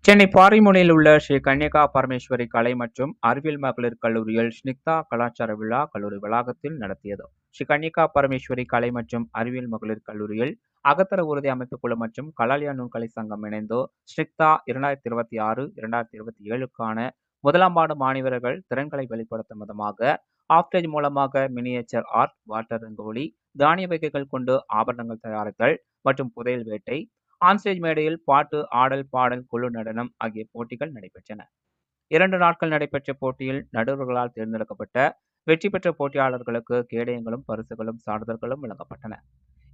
சென்னை பாரிமுனையில் உள்ள ஸ்ரீ கன்யகா பரமேஸ்வரி கலை மற்றும் அறிவியல் மகளிர் கல்லூரியில் ஸ்னிக்தா கலாச்சார விழா கல்லூரி வளாகத்தில் நடத்தியது. ஸ்ரீ கன்யகா பரமேஸ்வரி கலை மற்றும் அறிவியல் மகளிர் கல்லூரியில் அகத்தர உறுதி அமைப்புக்குழு மற்றும் கலாலியா நுண்கலை சங்கம் இணைந்து ஸ்னிக்தா 2026-2027க்கான முதலாம் ஆண்டு மாணவர்கள் திறன்களை வெளிப்படுத்தும் விதமாக ஆஃப்டேஜ் மூலமாக மினியேச்சர் ஆர்ட், வாட்டர் ரங்கோலி, தானிய வகைகள் கொண்டு ஆபரணங்கள் தயாரித்தல் மற்றும் புதையல் வேட்டை, ஆன்ஸ்டேஜ் மேடையில் பாட்டு, ஆடல், பாடல், குழு நடனம் ஆகிய போட்டிகள் நடைபெற்றன. 2 நாட்கள் நடைபெற்ற போட்டியில் நடுவர்களால் தேர்ந்தெடுக்கப்பட்ட வெற்றி பெற்ற போட்டியாளர்களுக்கு கேடயங்களும், பரிசுகளும், சான்றிதழ்களும் வழங்கப்பட்டன.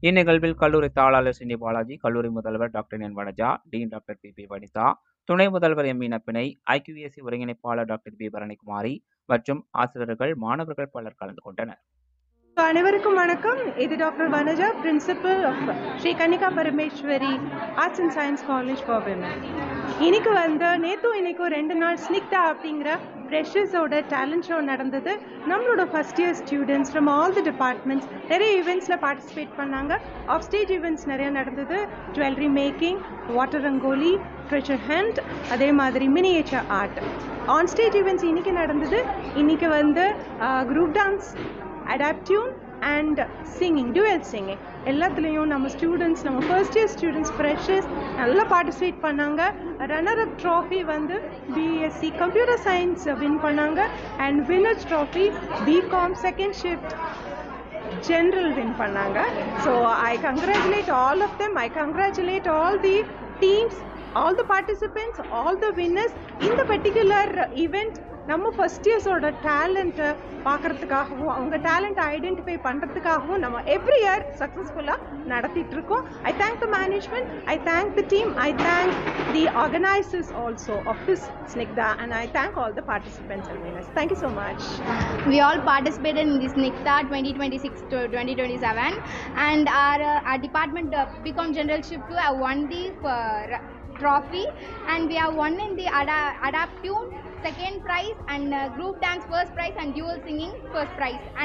இந்நிகழ்வில் கல்லூரி தாளாளர் சின்னி பாலாஜி, கல்லூரி முதல்வர் doctor N Vanaja, dean doctor P Vanitha, துணை முதல்வர் எம் இனப்பிணை, ஐக்யூஏசி ஒருங்கிணைப்பாளர் டாக்டர் பி பரணிக்குமாரி மற்றும் ஆசிரியர்கள், மாணவர்கள் பலர் கலந்து கொண்டனர். அனைவருக்கும் வணக்கம். இது doctor Vanaja, principal of Sri Kannika Parameswari arts and science college for women. இன்னைக்கு நேற்றும் இன்னைக்கும் 2 நாள் ஸ்னிக்தா அப்படிங்கிற ஃப்ரெஷர்ஸோட டேலண்ட் ஷோ நடந்தது. நம்மளோட first year students from all the departments நிறைய ஈவெண்ட்ஸில் பார்ட்டிசிபேட் பண்ணாங்க. ஆஃப் ஸ்டேஜ் ஈவெண்ட்ஸ் நிறைய நடந்தது. Jewellery making, water rangoli, treasure hunt, அதே மாதிரி miniature art. On stage events இன்னைக்கு நடந்தது. இன்னைக்கு குரூப் டான்ஸ், அடாப்டியூன் அண்ட் சிங்கிங், டுவெல் சிங்கிங் எல்லாத்துலேயும் நம்ம ஸ்டூடெண்ட்ஸ், நம்ம ஃபர்ஸ்ட் இயர் ஸ்டூடெண்ட்ஸ் ஃப்ரெஷர்ஸ் நல்லா பார்ட்டிசிபேட் பண்ணாங்க. Runner up trophy BSc computer science win பண்ணாங்க. And winners trophy BCom second shift general win பண்ணாங்க. So I congratulate all of them. I congratulate all the teams, all the participants, all the winners. இந்த particular event நம்ம first இயர்ஸோட டேலண்ட்டை பார்க்குறதுக்காகவும் அவங்க டேலண்ட்டை identify பண்ணுறதுக்காகவும் நம்ம எவ்ரி இயர் சக்ஸஸ்ஃபுல்லாக நடத்திட்டு இருக்கோம். I thank the management, I thank the team, I thank the organisers also of this Snigdha, and I thank all the participants and winners. Thank you so much. We all participated in this NICTA 2026 to 2027, and our department become general shift to have won the trophy, and we have won in the Adaptune second prize, and group dance first prize, and dual singing first prize. And